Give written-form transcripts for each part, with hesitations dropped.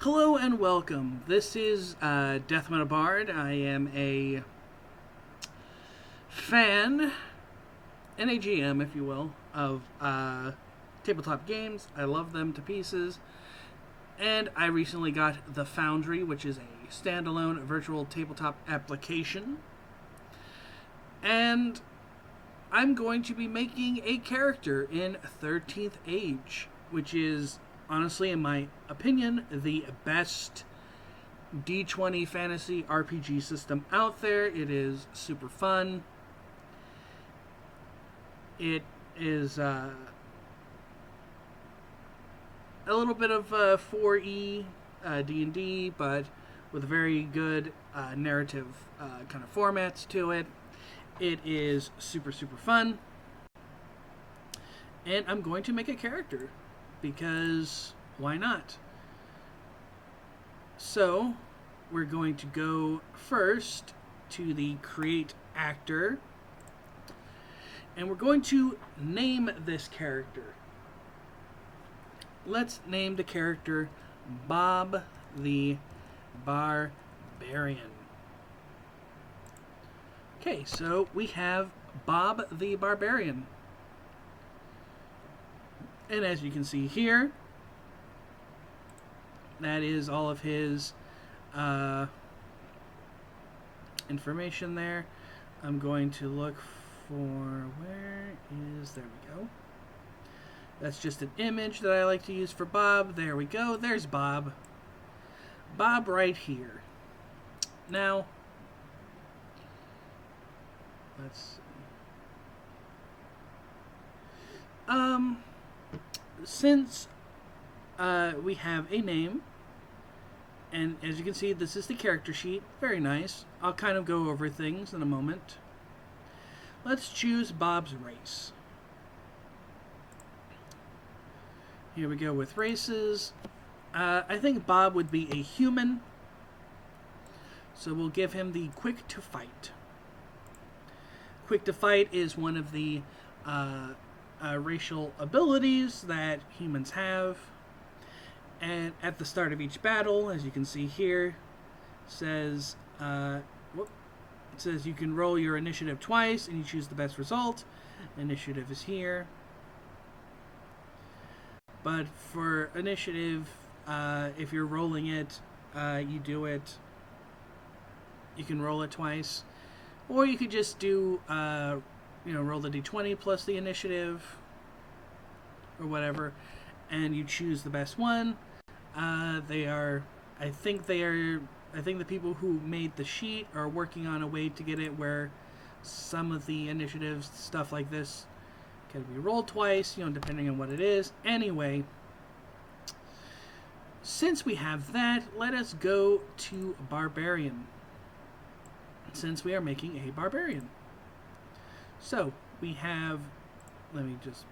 Hello and welcome. This is Death Metal Bard. I am a fan and a GM, if you will, of tabletop games. I love them to pieces. And I recently got the Foundry, which is a standalone virtual tabletop application. And I'm going to be making a character in 13th Age, which is, honestly, in my opinion, the best D20 fantasy RPG system out there. It is super fun. It is a little bit of 4E D&D, but with very good narrative kind of formats to it. It is super, super fun. And I'm going to make a character, because why not? So, we're going to go first to the Create Actor, and we're going to name this character. Let's name the character Bob the Barbarian. Okay, so we have Bob the Barbarian. And as you can see here, that is all of his information there. I'm going to look for, where we go. That's just an image that I like to use for Bob. There we go. There's Bob. Bob right here. Now, let's see. Since we have a name, and as you can see, this is the character sheet. Very nice. I'll kind of go over things in a moment. Let's choose Bob's race. Here we go with races. I think Bob would be a human, so we'll give him the Quick to Fight. Quick to Fight is one of the racial abilities that humans have. And at the start of each battle, as you can see here, says it says you can roll your initiative twice and you choose the best result. Initiative is here. But for initiative, if you're rolling it, you can roll it twice. Or you could just do, roll the d20 plus the initiative, or whatever, and you choose the best one. I think the people who made the sheet are working on a way to get it where some of the initiatives, stuff like this, can be rolled twice, depending on what it is. Anyway, since we have that, let us go to Barbarian, since we are making a Barbarian. So, we have, let me just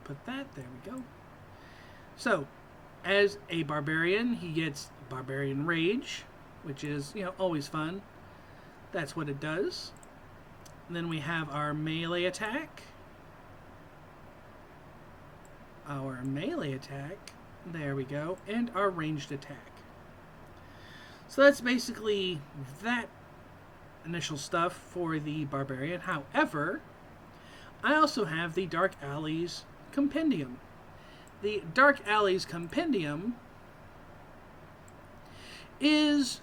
put that, there we go. So, as a Barbarian, he gets Barbarian Rage, which is, always fun. That's what it does. And then we have our melee attack. There we go. And our ranged attack. So that's basically that initial stuff for the Barbarian. However, I also have the Dark Alleys Compendium. The Dark Alleys Compendium was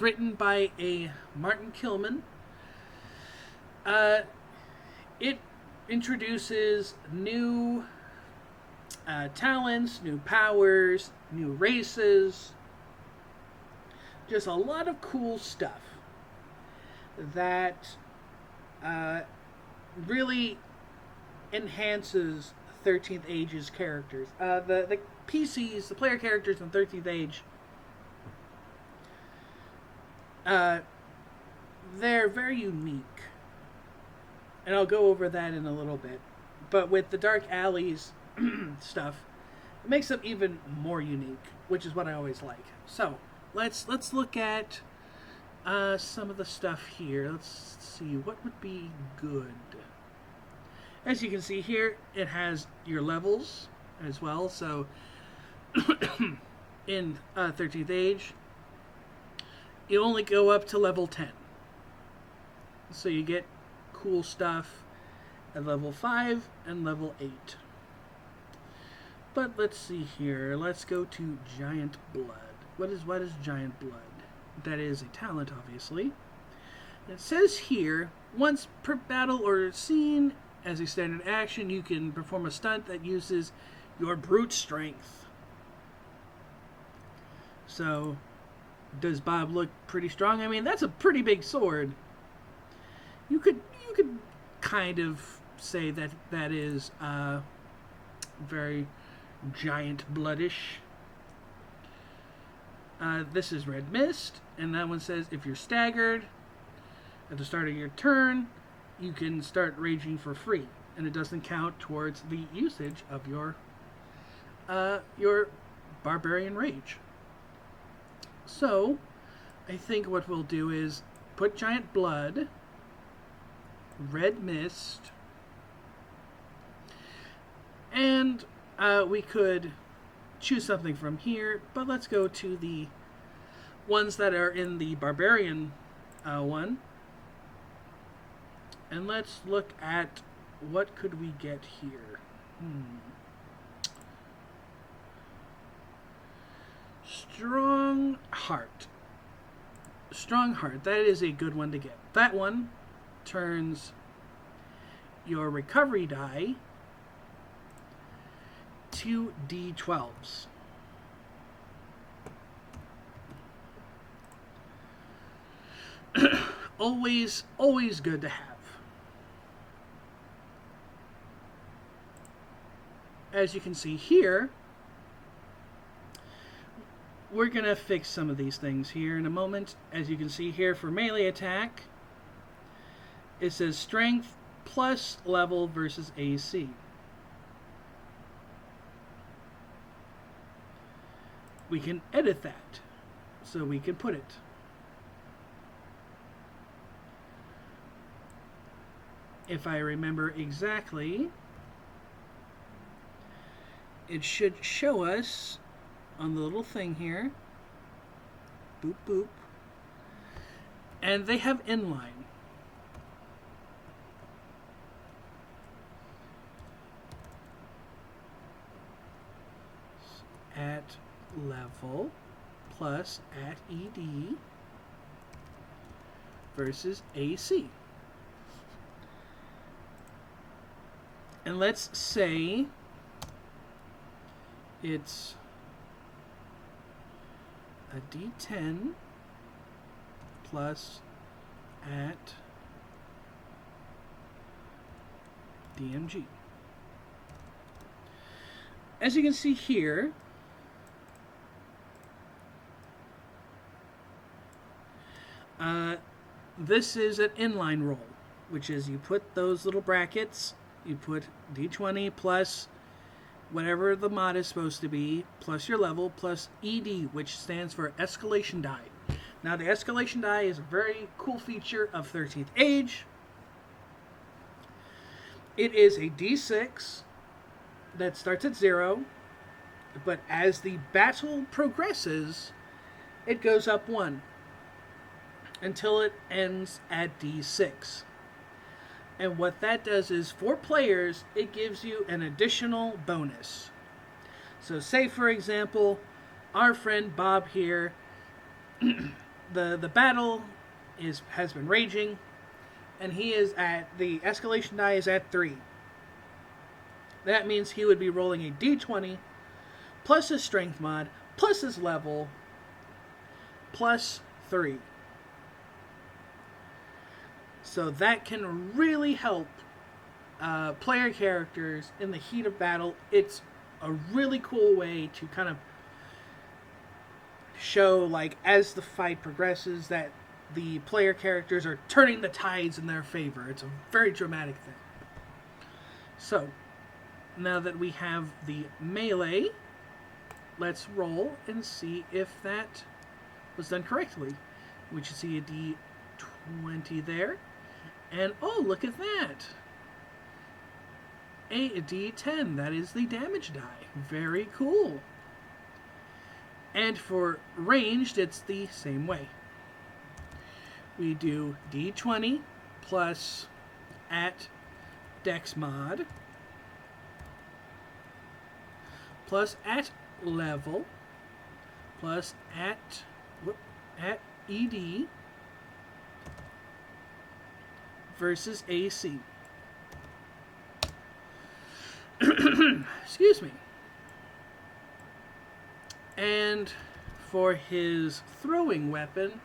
written by a Martin Killman. It introduces new talents, new powers, new races, just a lot of cool stuff that really enhances 13th Age's characters. The PCs, the player characters in 13th Age, they're very unique. And I'll go over that in a little bit. But with the Dark Alleys stuff, it makes them even more unique, which is what I always like. So, let's look at some of the stuff here. Let's see, what would be good? As you can see here, it has your levels as well. So in 13th Age, you only go up to level 10. So you get cool stuff at level 5 and level 8. But let's see here. Let's go to Giant Blood. What is Giant Blood? That is a talent, obviously. It says here, once per battle or scene, as a standard action, you can perform a stunt that uses your brute strength. So, does Bob look pretty strong? I mean, that's a pretty big sword. You could kind of say that that is very giant bloodish. This is Red Mist, and that one says if you're staggered at the start of your turn, you can start raging for free, and it doesn't count towards the usage of your barbarian rage. So, I think what we'll do is put Giant Blood, Red Mist, and we could choose something from here, but let's go to the ones that are in the Barbarian one. And let's look at what could we get here. Strong Heart. Strong Heart, that is a good one to get. That one turns your recovery die to D12s. always good to have. As you can see here, we're going to fix some of these things here in a moment. As you can see here, for melee attack, it says strength plus level versus AC. We can edit that, so we can put it. If I remember exactly, it should show us on the little thing here. Boop, boop. And they have inline. At level plus at ED versus AC. And let's say it's a D10 plus at DMG. As you can see here, this is an inline roll, which is you put those little brackets, you put D20 plus whatever the mod is supposed to be, plus your level, plus ED, which stands for escalation die. Now, the escalation die is a very cool feature of 13th Age. It is a D6 that starts at 0, but as the battle progresses, it goes up 1 until it ends at D6. And what that does is, for players, it gives you an additional bonus. So say, for example, our friend Bob here, the battle has been raging, and he is at, the escalation die is at 3. That means he would be rolling a D20, plus his strength mod, plus his level, plus 3. So that can really help player characters in the heat of battle. It's a really cool way to kind of show, like, as the fight progresses, that the player characters are turning the tides in their favor. It's a very dramatic thing. So, now that we have the melee, let's roll and see if that was done correctly. We should see a D20 there. And, oh, look at that. A D10, that is the damage die. Very cool. And for ranged, it's the same way. We do d20 plus at dex mod plus at level plus at ED versus AC. Excuse me. And for his throwing weapon,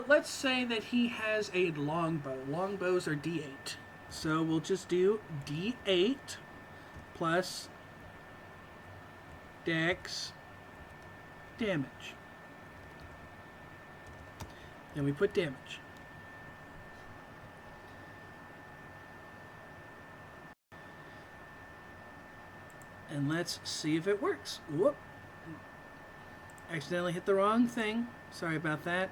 let's say that he has a longbow. Longbows are D8. So we'll just do D8 plus dex damage. Then we put damage. And let's see if it works. Whoop. Accidentally hit the wrong thing. Sorry about that.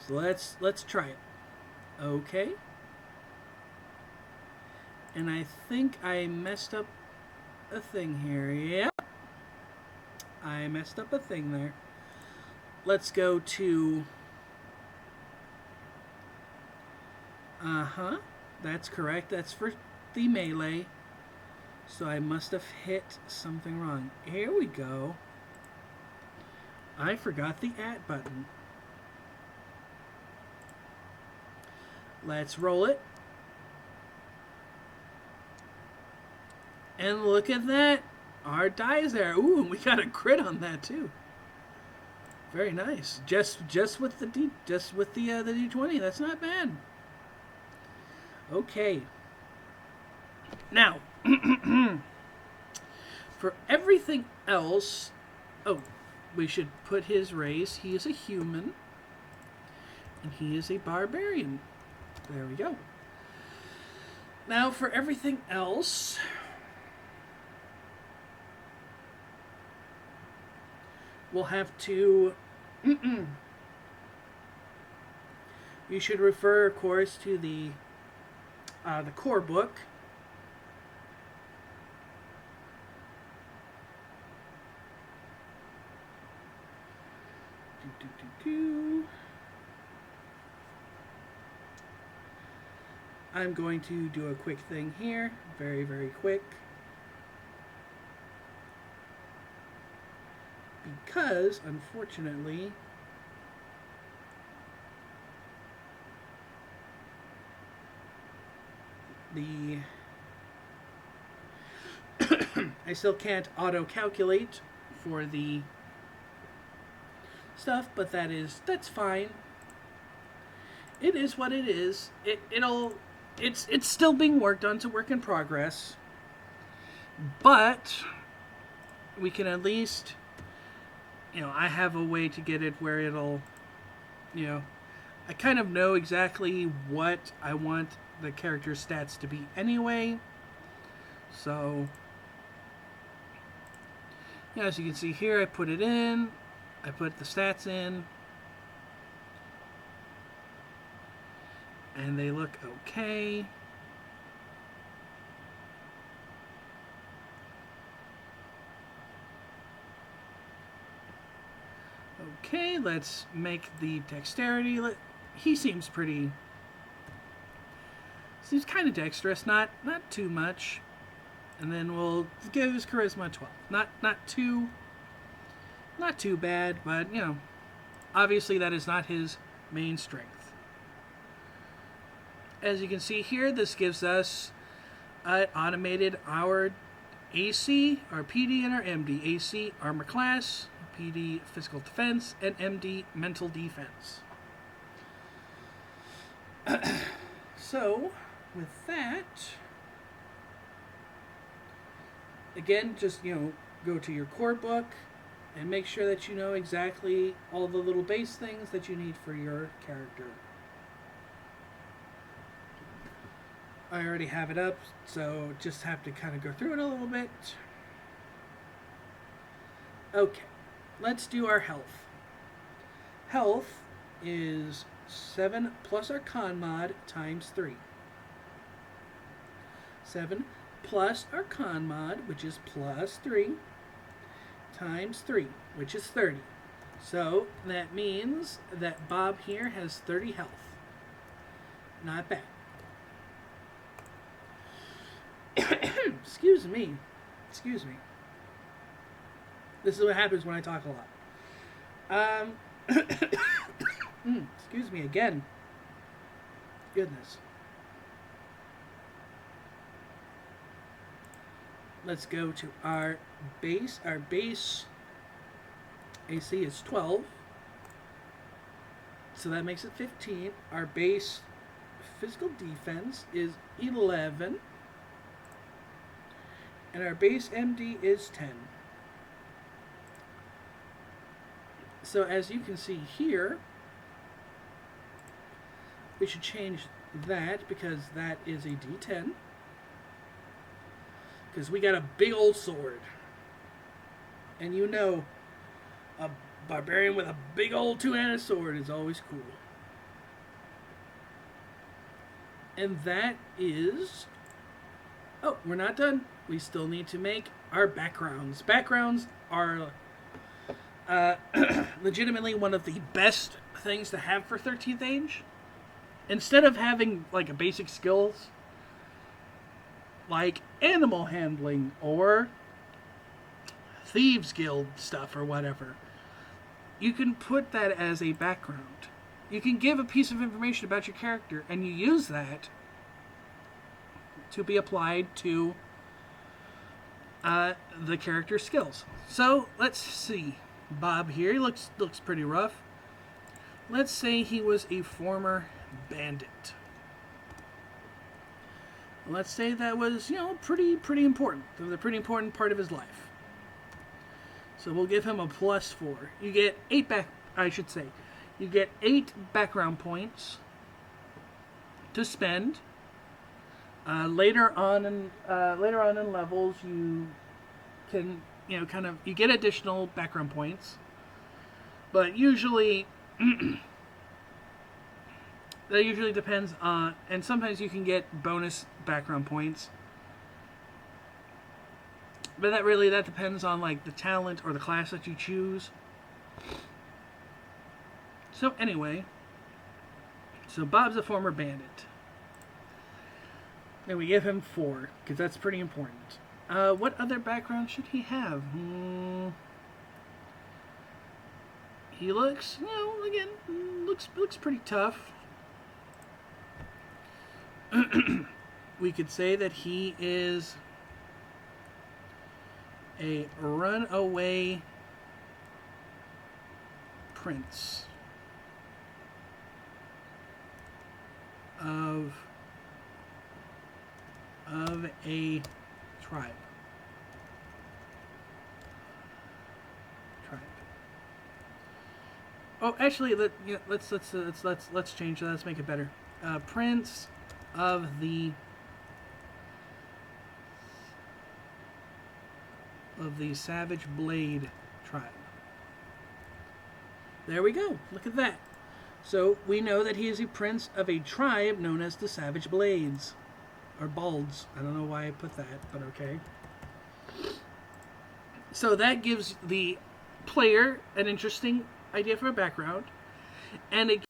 So let's try it. Okay. And I think I messed up a thing here. Yep. I messed up a thing there. Let's go to... That's correct. That's for the melee. So I must have hit something wrong. Here we go. I forgot the at button. Let's roll it. And look at that. Our die is there. Ooh, and we got a crit on that too. Very nice. Just with the D20. That's not bad. Okay. Now, for everything else, we should put his race. He is a human, and he is a barbarian. There we go. Now, for everything else, we'll have to... You should refer, of course, to the core book. I'm going to do a quick thing here. Very, very quick. Because, unfortunately, I still can't auto-calculate for the stuff, but that's fine. It is what it is. It's still being worked on. It's a work in progress. But we can at least, I have a way to get it where it'll, I kind of know exactly what I want the character's stats to be anyway. So, as you can see here, I put it in. I put the stats in. And they look okay. Okay, let's make the dexterity. He seems pretty... Seems kind of dexterous, not too much. And then we'll give his charisma 12. Not too bad, but obviously that is not his main strength. As you can see here, this gives us automated our AC, our PD, and our MD. AC, armor class, PD, physical defense, and MD, mental defense. So, with that, again, just, go to your core book and make sure that you know exactly all the little base things that you need for your character. I already have it up, so just have to kind of go through it a little bit. Okay, let's do our health. Health is 7 plus our con mod times 3. 7 plus our con mod, which is plus 3, times 3, which is 30. So that means that Bob here has 30 health. Not bad. Excuse me. Excuse me. This is what happens when I talk a lot. Excuse me again. Goodness. Let's go to our base. Our base AC is 12. So that makes it 15. Our base physical defense is 11. And our base MD is 10. So as you can see here, we should change that because that is a D10. Because we got a big old sword. And you know, a barbarian with a big old two-handed sword is always cool. And that is... Oh, we're not done. We still need to make our backgrounds. Backgrounds are legitimately one of the best things to have for 13th Age. Instead of having like a basic skills like animal handling or thieves guild stuff or whatever, you can put that as a background. You can give a piece of information about your character and you use that to be applied to the character's skills. So let's see. Bob here, he looks pretty rough. Let's say he was a former bandit. Let's say that was, pretty important. It was a pretty important part of his life. So we'll give him a +4. You get 8 You get 8 background points to spend. Later on in levels, you can you get additional background points, but usually that usually depends on, and sometimes you can get bonus background points, but that depends on like the talent or the class that you choose. So anyway, so Bob's a former bandit. And we give him 4, because that's pretty important. What other background should he have? He looks, looks pretty tough. We could say that he is a runaway prince of a tribe. Oh, actually, let's change that. Let's make it better. Prince of the Savage Blade tribe. There we go. Look at that. So we know that he is a prince of a tribe known as the Savage Blades. Or Balds. I don't know why I put that, but okay. So that gives the player an interesting idea for a background, and it